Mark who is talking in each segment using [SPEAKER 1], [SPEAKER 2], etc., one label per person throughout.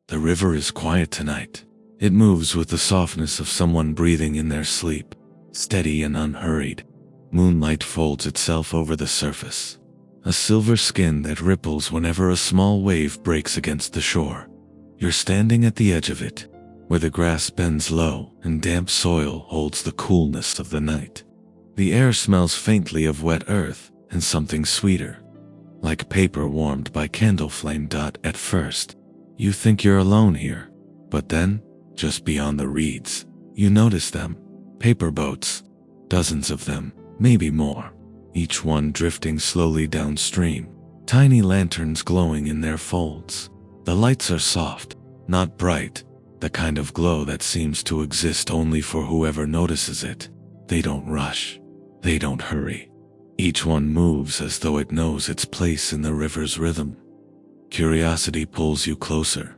[SPEAKER 1] The river is quiet tonight. It moves with the softness of someone breathing in their sleep, steady and unhurried. Moonlight folds itself over the surface, a silver skin that ripples whenever a small wave breaks against the shore. You're standing at the edge of it, where the grass bends low and damp soil holds the coolness of the night. The air smells faintly of wet earth and something sweeter, like paper warmed by candle flame. At first, you think you're alone here, but then, just beyond the reeds, you notice them. Paper boats, dozens of them, maybe more, each one drifting slowly downstream, tiny lanterns glowing in their folds. The lights are soft, not bright, the kind of glow that seems to exist only for whoever notices it. They don't rush. They don't hurry. Each one moves as though it knows its place in the river's rhythm. Curiosity pulls you closer.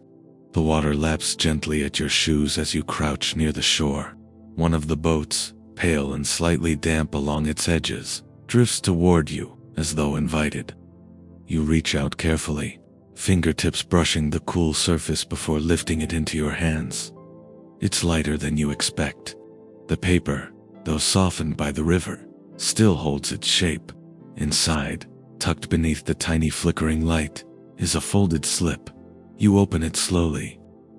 [SPEAKER 1] The water laps gently at your shoes as you crouch near the shore. One of the boats, pale and slightly damp along its edges, drifts toward you as though invited. You reach out carefully, fingertips brushing the cool surface before lifting it into your hands. It's lighter than you expect. The paper, though softened by the river, still holds its shape. Inside, tucked beneath the tiny flickering light, is a folded slip. You open it slowly.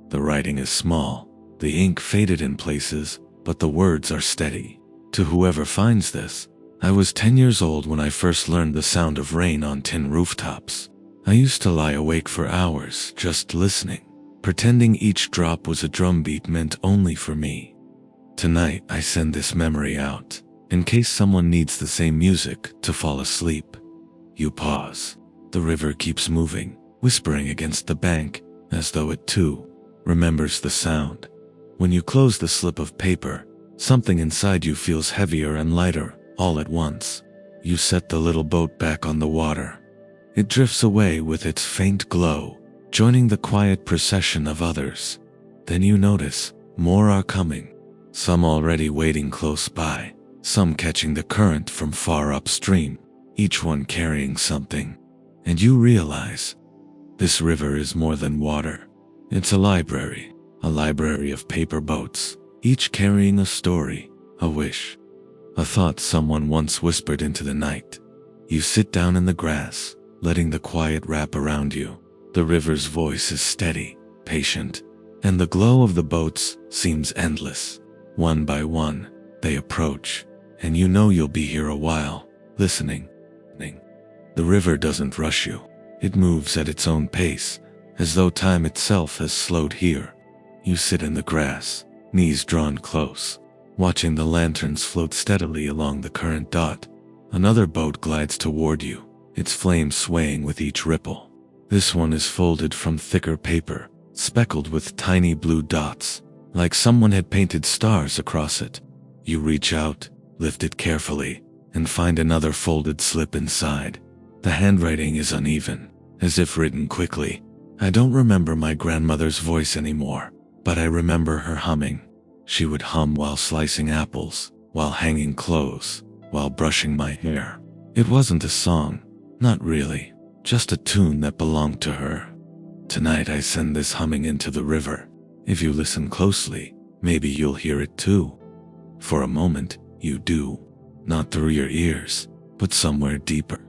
[SPEAKER 1] The writing is small, the ink faded in places, but the words are steady. To whoever finds this, I was 10 years old when I first learned the sound of rain on tin rooftops. I used to lie awake for hours just listening, pretending each drop was a drumbeat meant only for me. Tonight I send this memory out, in case someone needs the same music to fall asleep. You pause. The river keeps moving, whispering against the bank, as though it too remembers the sound. When you close the slip of paper, something inside you feels heavier and lighter, all at once. You set the little boat back on the water. It drifts away with its faint glow, joining the quiet procession of others. Then you notice, more are coming. Some already waiting close by, some catching the current from far upstream, each one carrying something. And you realize, this river is more than water. It's a library of paper boats, each carrying a story, a wish, a thought someone once whispered into the night. You sit down in the grass, letting the quiet wrap around you. The river's voice is steady, patient, and the glow of the boats seems endless. One by one, they approach, and you know you'll be here a while, listening. The river doesn't rush you. It moves at its own pace, as though time itself has slowed here. You sit in the grass, knees drawn close, watching the lanterns float steadily along the current. Another boat glides toward you, its flames swaying with each ripple. This one is folded from thicker paper, speckled with tiny blue dots, like someone had painted stars across it. You reach out, lift it carefully, and find another folded slip inside. The handwriting is uneven, as if written quickly. I don't remember my grandmother's voice anymore, but I remember her humming. She would hum while slicing apples, while hanging clothes, while brushing my hair. It wasn't a song, not really, just a tune that belonged to her. Tonight I send this humming into the river. If you listen closely, maybe you'll hear it too. For a moment, you do. Not through your ears, but somewhere deeper.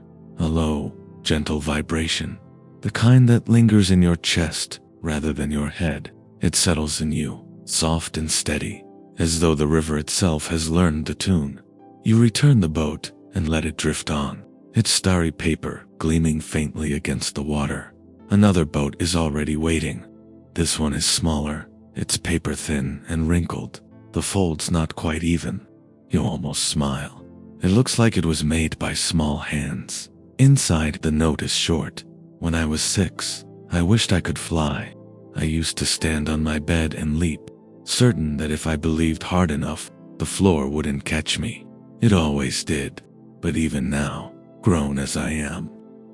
[SPEAKER 1] A low, gentle vibration. The kind that lingers in your chest rather than your head. It settles in you, soft and steady, as though the river itself has learned the tune. You return the boat and let it drift on, its starry paper gleaming faintly against the water. Another boat is already waiting. This one is smaller, its paper thin and wrinkled, the folds not quite even. You almost smile. It looks like it was made by small hands. Inside, the note is short. When I was 6, I wished I could fly. I used to stand on my bed and leap, certain that if I believed hard enough, the floor wouldn't catch me. It always did. But even now, grown as I am,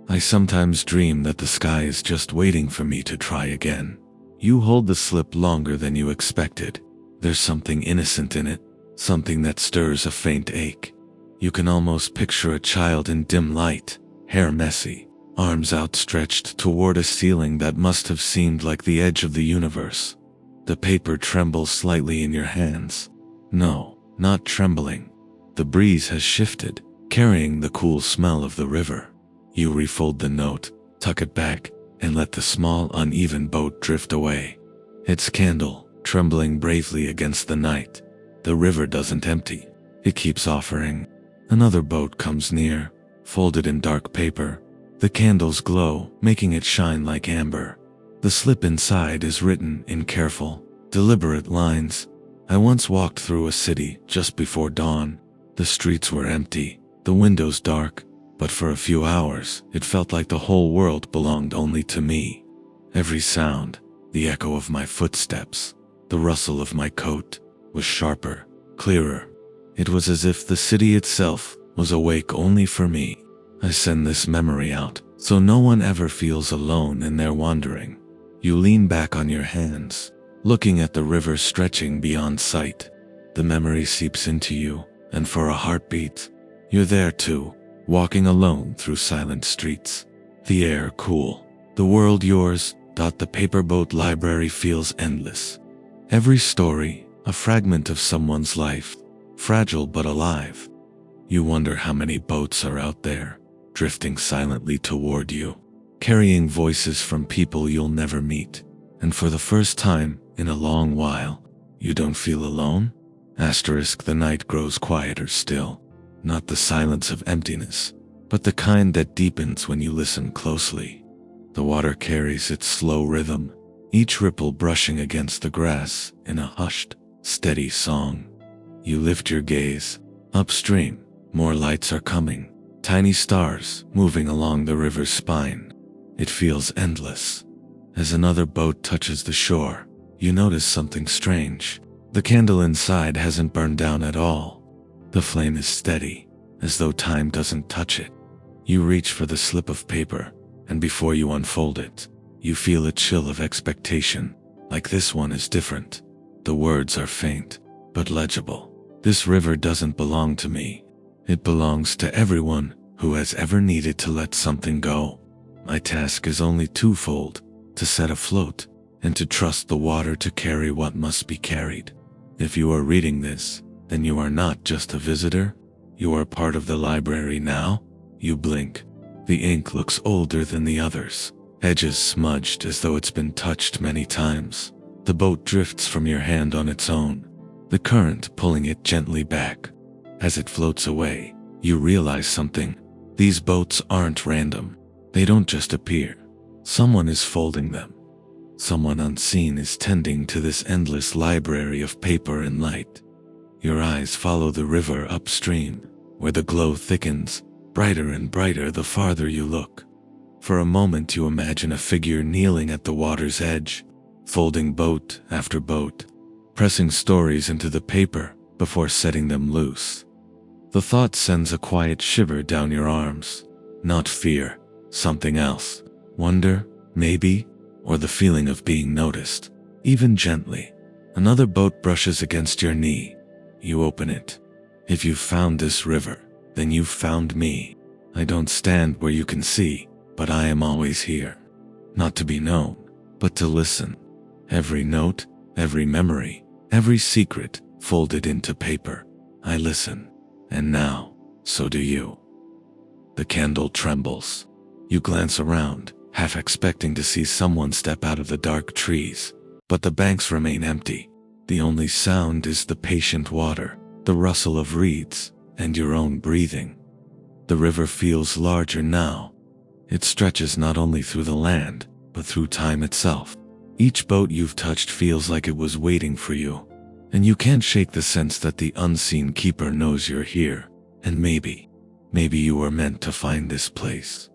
[SPEAKER 1] I sometimes dream that the sky is just waiting for me to try again. You hold the slip longer than you expected. There's something innocent in it, something that stirs a faint ache. You can almost picture a child in dim light, hair messy, arms outstretched toward a ceiling that must have seemed like the edge of the universe. The paper trembles slightly in your hands. No, not trembling. The breeze has shifted, carrying the cool smell of the river. You refold the note, tuck it back, and let the small, uneven boat drift away. Its candle, trembling bravely against the night. The river doesn't empty. It keeps offering. Another boat comes near, folded in dark paper. The candles glow, making it shine like amber. The slip inside is written in careful, deliberate lines. I once walked through a city just before dawn. The streets were empty, the windows dark, but for a few hours it felt like the whole world belonged only to me. Every sound, the echo of my footsteps, the rustle of my coat, was sharper, clearer. It was as if the city itself was awake only for me. I send this memory out, so no one ever feels alone in their wandering. You lean back on your hands, looking at the river stretching beyond sight. The memory seeps into you, and for a heartbeat, you're there too, walking alone through silent streets. The air cool, the world yours. The paperboat library feels endless. Every story, a fragment of someone's life, fragile but alive. You wonder how many boats are out there, drifting silently toward you, carrying voices from people you'll never meet. And for the first time in a long while, you don't feel alone? The night grows quieter still. Not the silence of emptiness, but the kind that deepens when you listen closely. The water carries its slow rhythm, each ripple brushing against the grass in a hushed, steady song. You lift your gaze. Upstream, more lights are coming, tiny stars moving along the river's spine. It feels endless. As another boat touches the shore, you notice something strange. The candle inside hasn't burned down at all. The flame is steady, as though time doesn't touch it. You reach for the slip of paper, and before you unfold it, you feel a chill of expectation, like this one is different. The words are faint, but legible. This river doesn't belong to me. It belongs to everyone who has ever needed to let something go. My task is only twofold: to set afloat, and to trust the water to carry what must be carried. If you are reading this, then you are not just a visitor. You are part of the library now. You blink. The ink looks older than the others, edges smudged as though it's been touched many times. The boat drifts from your hand on its own, the current pulling it gently back. As it floats away, you realize something. These boats aren't random. They don't just appear. Someone is folding them. Someone unseen is tending to this endless library of paper and light. Your eyes follow the river upstream, where the glow thickens, brighter and brighter the farther you look. For a moment you imagine a figure kneeling at the water's edge, folding boat after boat, pressing stories into the paper before setting them loose. The thought sends a quiet shiver down your arms. Not fear, something else. Wonder, maybe, or the feeling of being noticed, even gently. Another boat brushes against your knee. You open it. If you've found this river, then you've found me. I don't stand where you can see, but I am always here. Not to be known, but to listen. Every note, every memory, every secret folded into paper. I listen. And now, so do you. The candle trembles. You glance around, half expecting to see someone step out of the dark trees, but the banks remain empty. The only sound is the patient water, the rustle of reeds, and your own breathing. The river feels larger now. It stretches not only through the land, but through time itself. Each boat you've touched feels like it was waiting for you, and you can't shake the sense that the unseen keeper knows you're here, and maybe you were meant to find this place.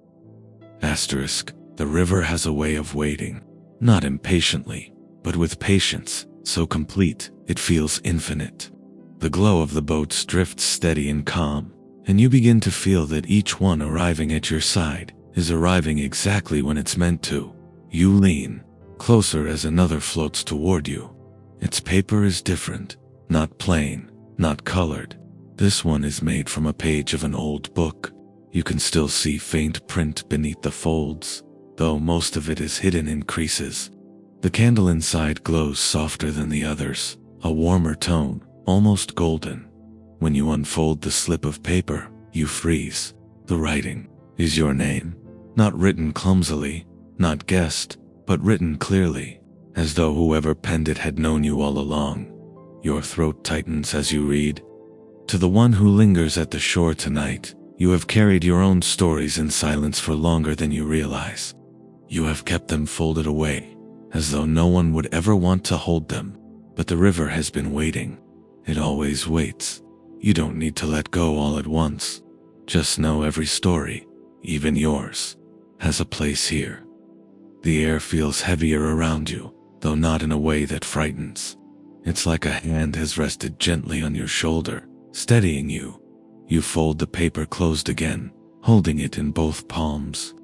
[SPEAKER 1] The river has a way of waiting, not impatiently, but with patience, so complete, it feels infinite. The glow of the boats drifts steady and calm, and you begin to feel that each one arriving at your side is arriving exactly when it's meant to. You lean closer as another floats toward you. Its paper is different, not plain, not colored. This one is made from a page of an old book. You can still see faint print beneath the folds, though most of it is hidden in creases. The candle inside glows softer than the others, a warmer tone, almost golden. When you unfold the slip of paper, you freeze. The writing is your name, not written clumsily, not guessed, but written clearly, as though whoever penned it had known you all along. Your throat tightens as you read. To the one who lingers at the shore tonight, you have carried your own stories in silence for longer than you realize. You have kept them folded away, as though no one would ever want to hold them. But the river has been waiting. It always waits. You don't need to let go all at once. Just know every story, even yours, has a place here. The air feels heavier around you, though not in a way that frightens. It's like a hand has rested gently on your shoulder, steadying you. You fold the paper closed again, holding it in both palms.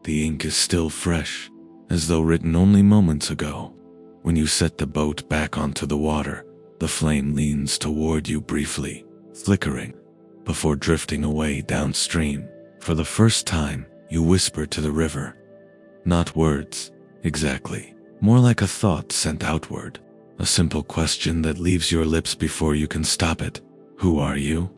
[SPEAKER 1] The ink is still fresh, as though written only moments ago. When you set the boat back onto the water, the flame leans toward you briefly, flickering, before drifting away downstream. For the first time, you whisper to the river. Not words, exactly, more like a thought sent outward. A simple question that leaves your lips before you can stop it. Who are you?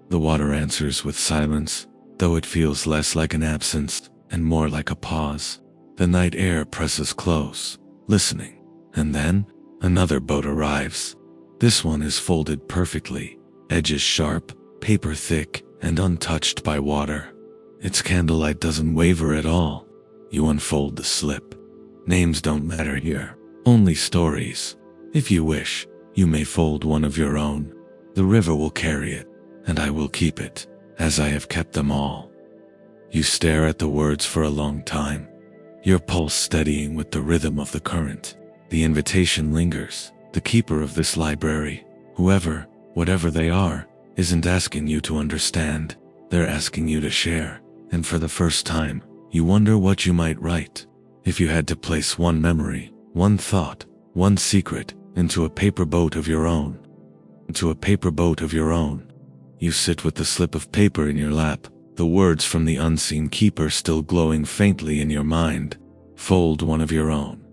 [SPEAKER 1] The water answers with silence, though it feels less like an absence and more like a pause. The night air presses close, listening, and then another boat arrives. This one is folded perfectly, edges sharp, paper thick, and untouched by water. Its candlelight doesn't waver at all. You unfold the slip. Names don't matter here, only stories. If you wish, you may fold one of your own. The river will carry it, and I will keep it, as I have kept them all. You stare at the words for a long time, your pulse steadying with the rhythm of the current. The invitation lingers. The keeper of this library, whoever, whatever they are, isn't asking you to understand. They're asking you to share. And for the first time, you wonder what you might write. If you had to place one memory, one thought, one secret, into a paper boat of your own. You sit with the slip of paper in your lap, the words from the unseen keeper still glowing faintly in your mind. Fold one of your own.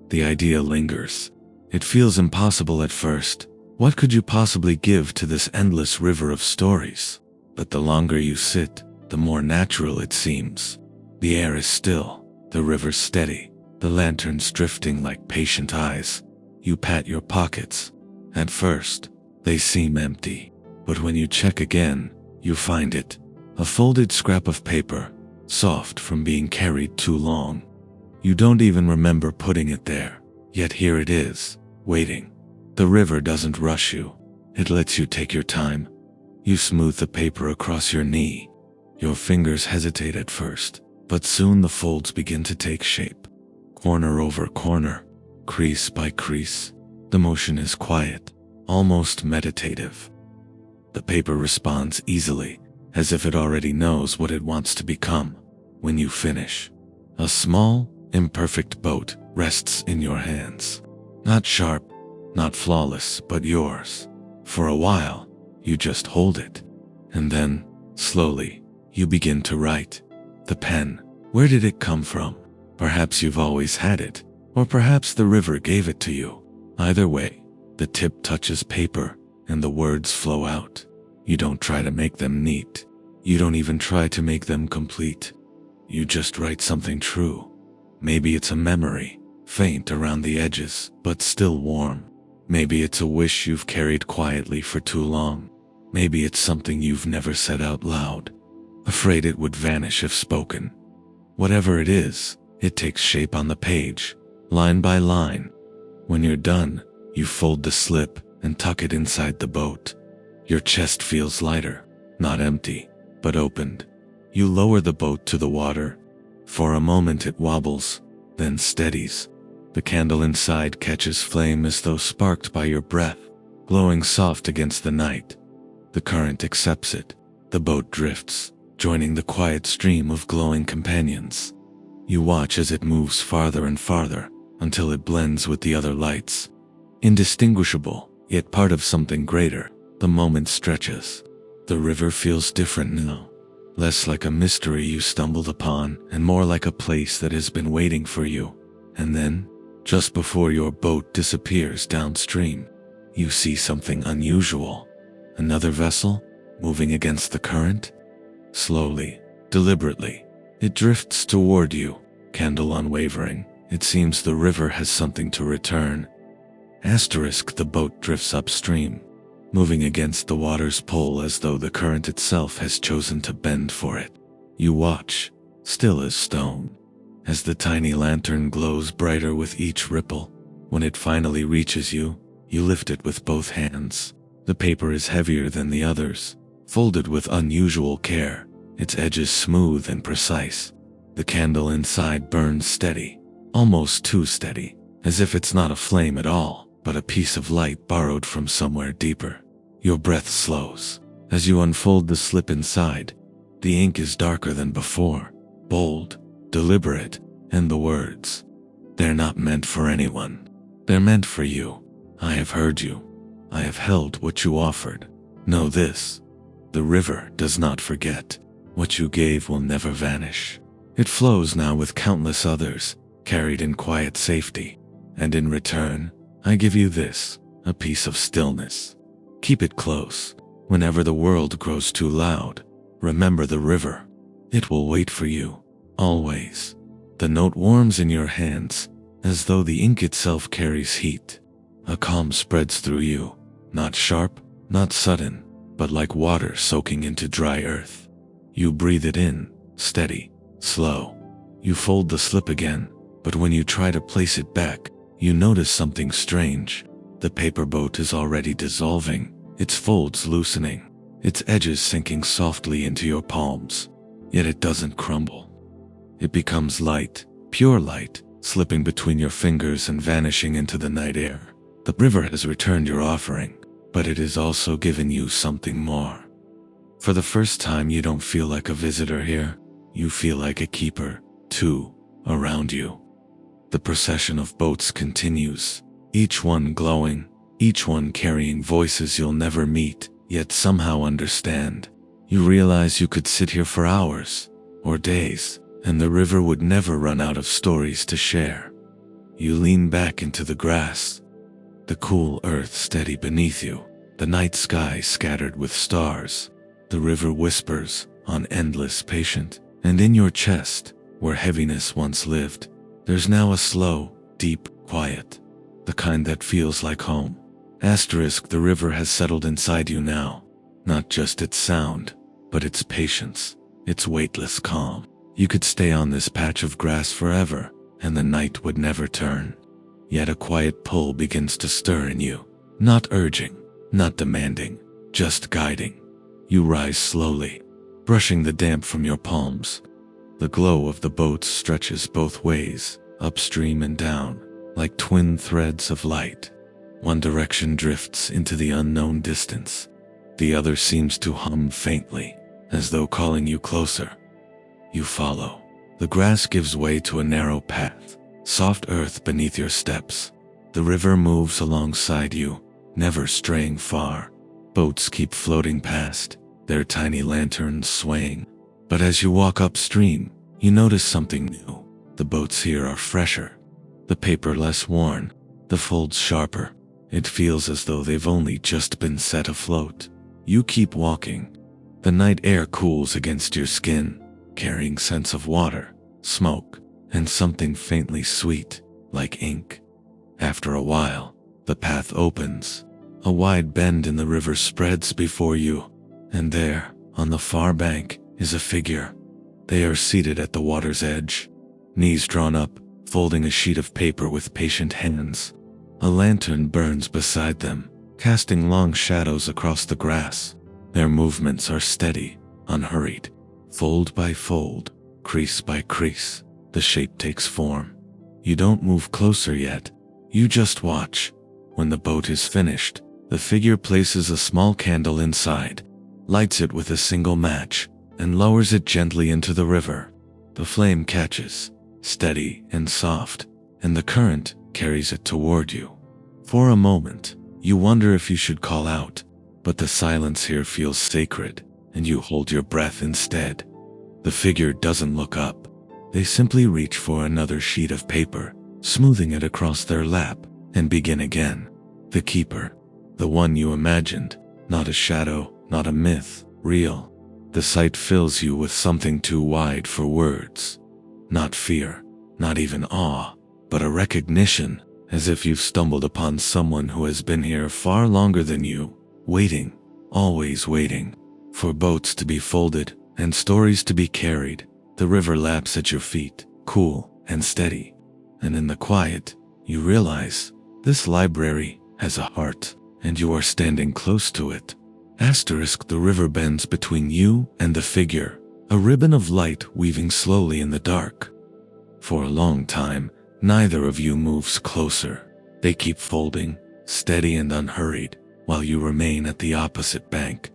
[SPEAKER 1] The idea lingers. It feels impossible at first. What could you possibly give to this endless river of stories? But the longer you sit, the more natural it seems. The air is still, the river steady, the lanterns drifting like patient eyes. You pat your pockets. At first, they seem empty. But when you check again, you find it. A folded scrap of paper, soft from being carried too long. You don't even remember putting it there, yet here it is, waiting. The river doesn't rush you. It lets you take your time. You smooth the paper across your knee. Your fingers hesitate at first, but soon the folds begin to take shape. Corner over corner, crease by crease. The motion is quiet, almost meditative. The paper responds easily, as if it already knows what it wants to become. When you finish, a small, imperfect boat rests in your hands. Not sharp, not flawless, but yours. For a while, you just hold it. And then, slowly, you begin to write. The pen, where did it come from? Perhaps you've always had it, or perhaps the river gave it to you. Either way, the tip touches paper, and the words flow out. You don't try to make them neat. You don't even try to make them complete. You just write something true. Maybe it's a memory, faint around the edges, but still warm. Maybe it's a wish you've carried quietly for too long. Maybe it's something you've never said out loud, afraid it would vanish if spoken. Whatever it is, it takes shape on the page, line by line. When you're done, you fold the slip and tuck it inside the boat. Your chest feels lighter, not empty, but opened. You lower the boat to the water. For a moment it wobbles, then steadies. The candle inside catches flame as though sparked by your breath, glowing soft against the night. The current accepts it. The boat drifts, joining the quiet stream of glowing companions. You watch as it moves farther and farther, until it blends with the other lights. Indistinguishable, yet part of something greater. The moment stretches. The river feels different now. less like a mystery you stumbled upon and more like a place that has been waiting for you. And then, just before your boat disappears downstream, you see something unusual. Another vessel, moving against the current. Slowly, deliberately, it drifts toward you, candle unwavering. It seems the river has something to return. The boat drifts upstream, moving against the water's pull as though the current itself has chosen to bend for it. You watch, still as stone, as the tiny lantern glows brighter with each ripple. When it finally reaches you, you lift it with both hands. The paper is heavier than the others, folded with unusual care, its edges smooth and precise. The candle inside burns steady, almost too steady, as if it's not a flame at all, but a piece of light borrowed from somewhere deeper. Your breath slows. As you unfold the slip inside, the ink is darker than before, bold, deliberate, and the words, they're not meant for anyone. They're meant for you. I have heard you. I have held what you offered. Know this. The river does not forget. What you gave will never vanish. It flows now with countless others, carried in quiet safety. And in return, I give you this, a piece of stillness. Keep it close. Whenever the world grows too loud, remember the river. It will wait for you, always. The note warms in your hands, as though the ink itself carries heat. A calm spreads through you, not sharp, not sudden, but like water soaking into dry earth. You breathe it in, steady, slow. You fold the slip again, but when you try to place it back, you notice something strange. The paper boat is already dissolving, its folds loosening, its edges sinking softly into your palms. Yet it doesn't crumble. It becomes light, pure light, slipping between your fingers and vanishing into the night air. The river has returned your offering, but it has also given you something more. For the first time, you don't feel like a visitor here. You feel like a keeper, too, around you. The procession of boats continues, each one glowing, each one carrying voices you'll never meet, yet somehow understand. You realize you could sit here for hours, or days, and the river would never run out of stories to share. You lean back into the grass, the cool earth steady beneath you, the night sky scattered with stars. The river whispers, on endless patient, and in your chest, where heaviness once lived, there's now a slow, deep quiet, the kind that feels like home. The river has settled inside you now, not just its sound, but its patience, its weightless calm. You could stay on this patch of grass forever, and the night would never turn. Yet a quiet pull begins to stir in you, not urging, not demanding, just guiding. You rise slowly, brushing the damp from your palms. The glow of the boats stretches both ways, upstream and down, like twin threads of light. One direction drifts into the unknown distance. The other seems to hum faintly, as though calling you closer. You follow. The grass gives way to a narrow path, soft earth beneath your steps. The river moves alongside you, never straying far. Boats keep floating past, their tiny lanterns swaying. But as you walk upstream, you notice something new. The boats here are fresher, the paper less worn, the folds sharper. It feels as though they've only just been set afloat. You keep walking. The night air cools against your skin, carrying scents of water, smoke, and something faintly sweet, like ink. After a while, the path opens. A wide bend in the river spreads before you, and there, on the far bank, is a figure. They are seated at the water's edge, knees drawn up, folding a sheet of paper with patient hands. A lantern burns beside them, casting long shadows across the grass. Their movements are steady, unhurried. Fold by fold, crease by crease, the shape takes form. You don't move closer yet. You just watch. When the boat is finished, the figure places a small candle inside, lights it with a single match, and lowers it gently into the river. The flame catches, steady and soft, and the current carries it toward you. For a moment, you wonder if you should call out, but the silence here feels sacred, and you hold your breath instead. The figure doesn't look up. They simply reach for another sheet of paper, smoothing it across their lap, and begin again. The keeper. The one you imagined. Not a shadow, not a myth, real. The sight fills you with something too wide for words. Not fear, not even awe, but a recognition, as if you've stumbled upon someone who has been here far longer than you, waiting, always waiting, for boats to be folded and stories to be carried. The river laps at your feet, cool and steady. And in the quiet, you realize this library has a heart, and you are standing close to it. The river bends between you and the figure, a ribbon of light weaving slowly in the dark. For a long time, neither of you moves closer. They keep folding, steady and unhurried, while you remain at the opposite bank.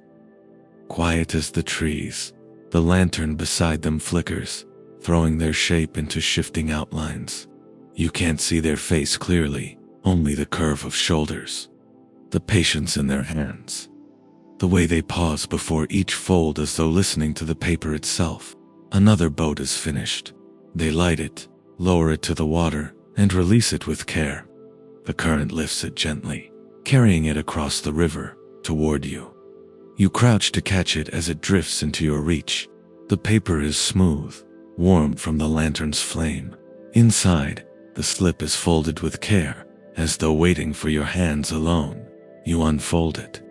[SPEAKER 1] Quiet as the trees, the lantern beside them flickers, throwing their shape into shifting outlines. You can't see their face clearly, only the curve of shoulders. The patience in their hands. The way they pause before each fold as though listening to the paper itself. Another boat is finished. They light it, lower it to the water, and release it with care. The current lifts it gently, carrying it across the river, toward you. You crouch to catch it as it drifts into your reach. The paper is smooth, warm from the lantern's flame. Inside, the slip is folded with care, as though waiting for your hands alone. You unfold it.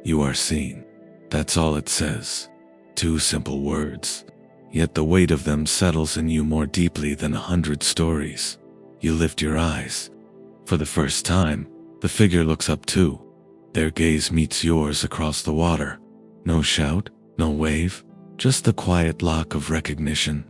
[SPEAKER 1] You are seen. That's all it says. 2 simple words. Yet the weight of them settles in you more deeply than 100 stories. You lift your eyes. For the first time, the figure looks up too. Their gaze meets yours across the water. No shout, no wave, just the quiet lock of recognition.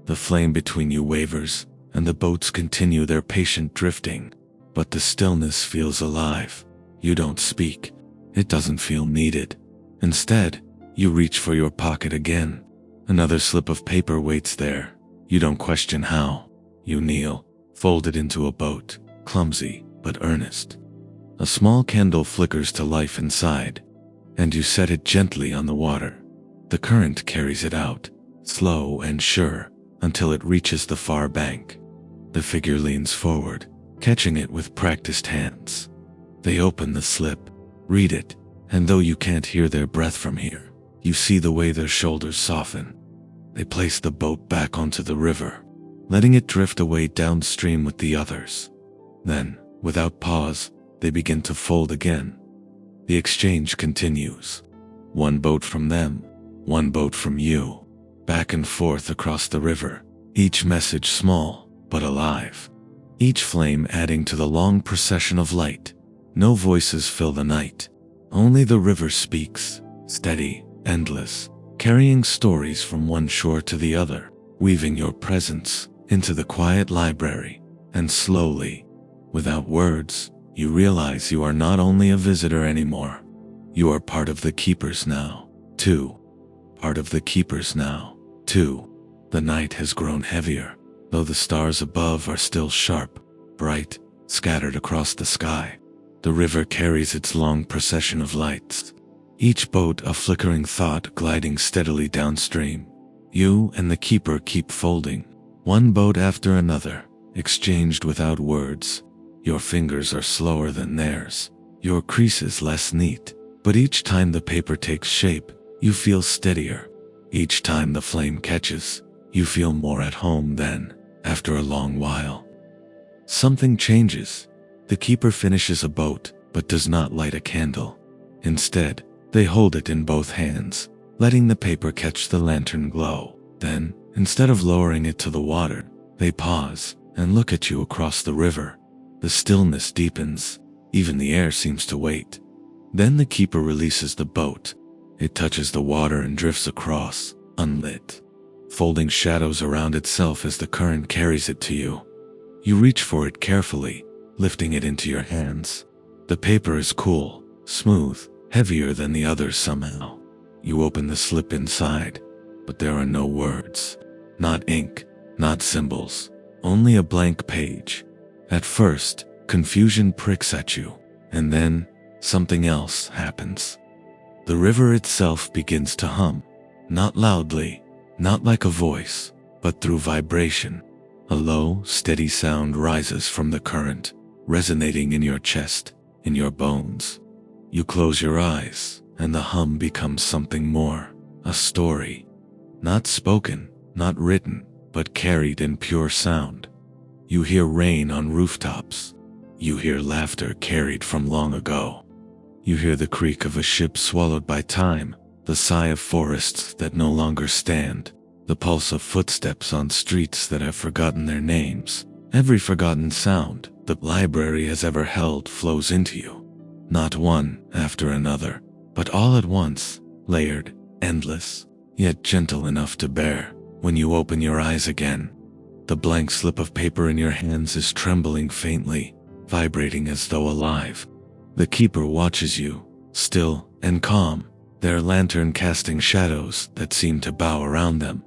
[SPEAKER 1] The flame between you wavers, and the boats continue their patient drifting. But the stillness feels alive. You don't speak. It doesn't feel needed. Instead, you reach for your pocket again. Another slip of paper waits there. You don't question how. You kneel, fold it into a boat, clumsy but earnest. A small candle flickers to life inside, and you set it gently on the water. The current carries it out, slow and sure, until it reaches the far bank. The figure leans forward, catching it with practiced hands. They open the slip, read it, and though you can't hear their breath from here, you see the way their shoulders soften. They place the boat back onto the river, letting it drift away downstream with the others. Then, without pause, they begin to fold again. The exchange continues. 1 boat from them, 1 boat from you, back and forth across the river, each message small but alive. Each flame adding to the long procession of light. No voices fill the night. Only the river speaks, steady, endless, carrying stories from one shore to the other, weaving your presence into the quiet library. And slowly, without words, you realize you are not only a visitor anymore. You are part of the keepers now, too. Part of the keepers now, too. The night has grown heavier, though the stars above are still sharp, bright, scattered across the sky. The river carries its long procession of lights, each boat a flickering thought gliding steadily downstream. You and the keeper keep folding, 1 boat after another, exchanged without words. Your fingers are slower than theirs, your creases less neat, but each time the paper takes shape, you feel steadier. Each time the flame catches, you feel more at home than, after a long while. Something changes. The keeper finishes a boat, but does not light a candle. Instead, they hold it in both hands, letting the paper catch the lantern glow. Then, instead of lowering it to the water, they pause and look at you across the river. The stillness deepens. Even the air seems to wait. Then the keeper releases the boat. It touches the water and drifts across, unlit, folding shadows around itself as the current carries it to you. You reach for it carefully, lifting it into your hands. The paper is cool, smooth, heavier than the others somehow. You open the slip inside, but there are no words. Not ink, not symbols, only a blank page. At first, confusion pricks at you, and then something else happens. The river itself begins to hum, not loudly, not like a voice, but through vibration. A low, steady sound rises from the current, resonating in your chest, in your bones. You close your eyes, and the hum becomes something more, a story. Not spoken, not written, but carried in pure sound. You hear rain on rooftops. You hear laughter carried from long ago. You hear the creak of a ship swallowed by time, the sigh of forests that no longer stand, the pulse of footsteps on streets that have forgotten their names. Every forgotten sound the library has ever held flows into you. Not one after another, but all at once, layered, endless, yet gentle enough to bear. When you open your eyes again, the blank slip of paper in your hands is trembling faintly, vibrating as though alive. The keeper watches you, still and calm, their lantern casting shadows that seem to bow around them.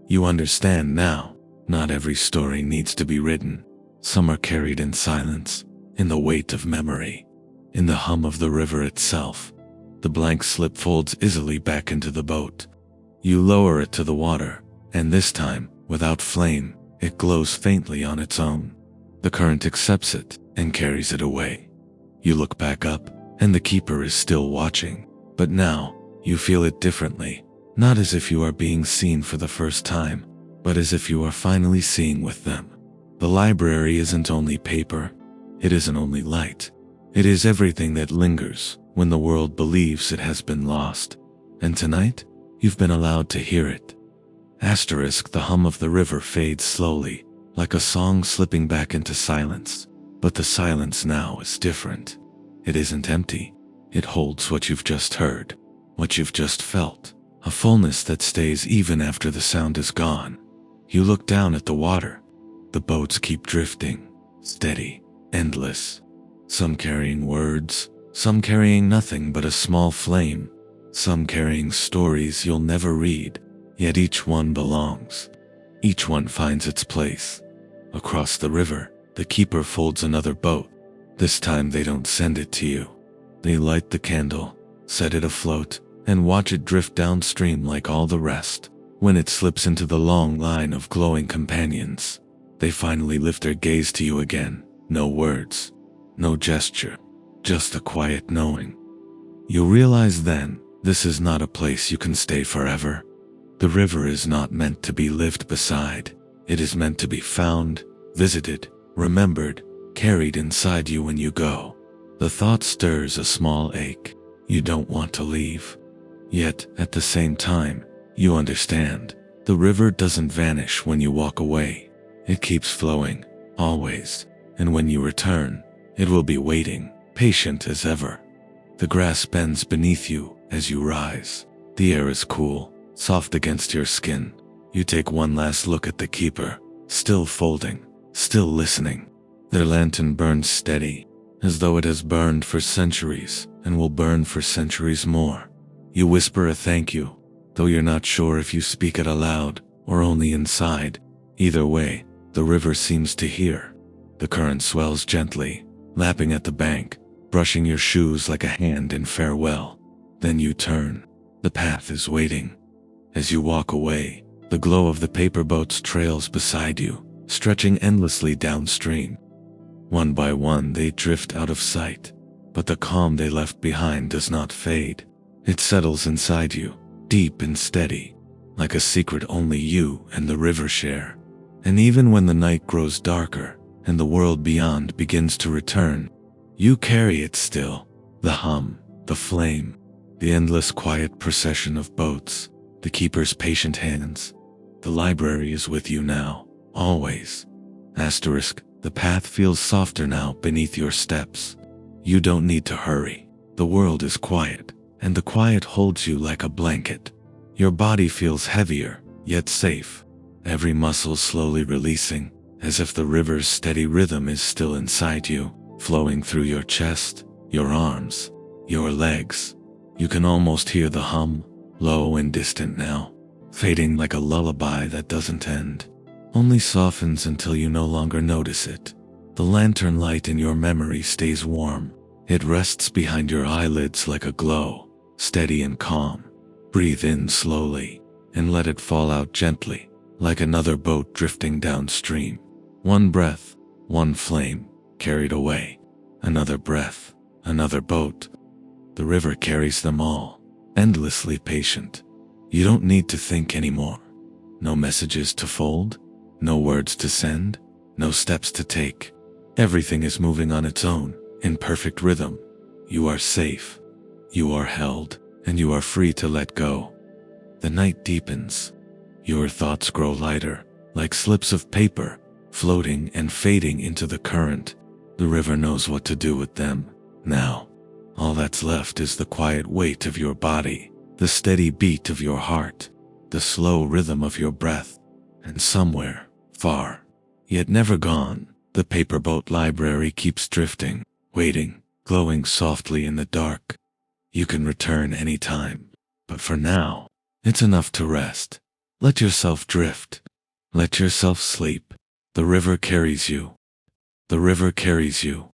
[SPEAKER 1] You understand now, not every story needs to be written. Some are carried in silence, in the weight of memory, in the hum of the river itself. The blank slip folds easily back into the boat. You lower it to the water, and this time, without flame, it glows faintly on its own. The current accepts it and carries it away. You look back up, and the keeper is still watching, but now, you feel it differently, not as if you are being seen for the first time, but as if you are finally seeing with them. The library isn't only paper, it isn't only light. It is everything that lingers when the world believes it has been lost. And tonight, you've been allowed to hear it. Asterisk, the hum of the river fades slowly, like a song slipping back into silence. But the silence now is different. It isn't empty. It holds what you've just heard, what you've just felt, a fullness that stays even after the sound is gone. You look down at the water. The boats keep drifting, steady, endless. Some carrying words, some carrying nothing but a small flame, some carrying stories you'll never read, yet each one belongs. Each one finds its place. Across the river, the keeper folds another boat. This time they don't send it to you. They light the candle, set it afloat, and watch it drift downstream like all the rest. When it slips into the long line of glowing companions, they finally lift their gaze to you again. No words, no gesture, just a quiet knowing. You realize then, this is not a place you can stay forever. The river is not meant to be lived beside. It is meant to be found, visited, remembered, carried inside you when you go. The thought stirs a small ache. You don't want to leave. Yet, at the same time, you understand. The river doesn't vanish when you walk away. It keeps flowing, always. And when you return, it will be waiting, patient as ever. The grass bends beneath you as you rise. The air is cool, soft against your skin. You take one last look at the keeper, still folding, still listening. Their lantern burns steady, as though it has burned for centuries and will burn for centuries more. You whisper a thank you, though you're not sure if you speak it aloud or only inside. Either way, the river seems to hear. The current swells gently, lapping at the bank, brushing your shoes like a hand in farewell. Then you turn. The path is waiting. As you walk away, the glow of the paper boats trails beside you, stretching endlessly downstream. One by one they drift out of sight, but the calm they left behind does not fade. It settles inside you, deep and steady, like a secret only you and the river share. And even when the night grows darker and the world beyond begins to return, you carry it still. The hum, the flame, the endless quiet procession of boats, the keeper's patient hands. The library is with you now, always. Asterisk, the path feels softer now beneath your steps. You don't need to hurry. The world is quiet, and the quiet holds you like a blanket. Your body feels heavier, yet safe. Every muscle slowly releasing, as if the river's steady rhythm is still inside you, flowing through your chest, your arms, your legs. You can almost hear the hum, low and distant now, fading like a lullaby that doesn't end, only softens until you no longer notice it. The lantern light in your memory stays warm. It rests behind your eyelids like a glow, steady and calm. Breathe in slowly and let it fall out gently, like another boat drifting downstream. One breath, one flame, carried away. Another breath, another boat. The river carries them all, endlessly patient. You don't need to think anymore. No messages to fold, no words to send, no steps to take. Everything is moving on its own, in perfect rhythm. You are safe, you are held, and you are free to let go. The night deepens. Your thoughts grow lighter, like slips of paper, floating and fading into the current. The river knows what to do with them. Now, all that's left is the quiet weight of your body, the steady beat of your heart, the slow rhythm of your breath, and somewhere, far, yet never gone, the paperboat library keeps drifting, waiting, glowing softly in the dark. You can return any time, but for now, it's enough to rest. Let yourself drift. Let yourself sleep. The river carries you. The river carries you.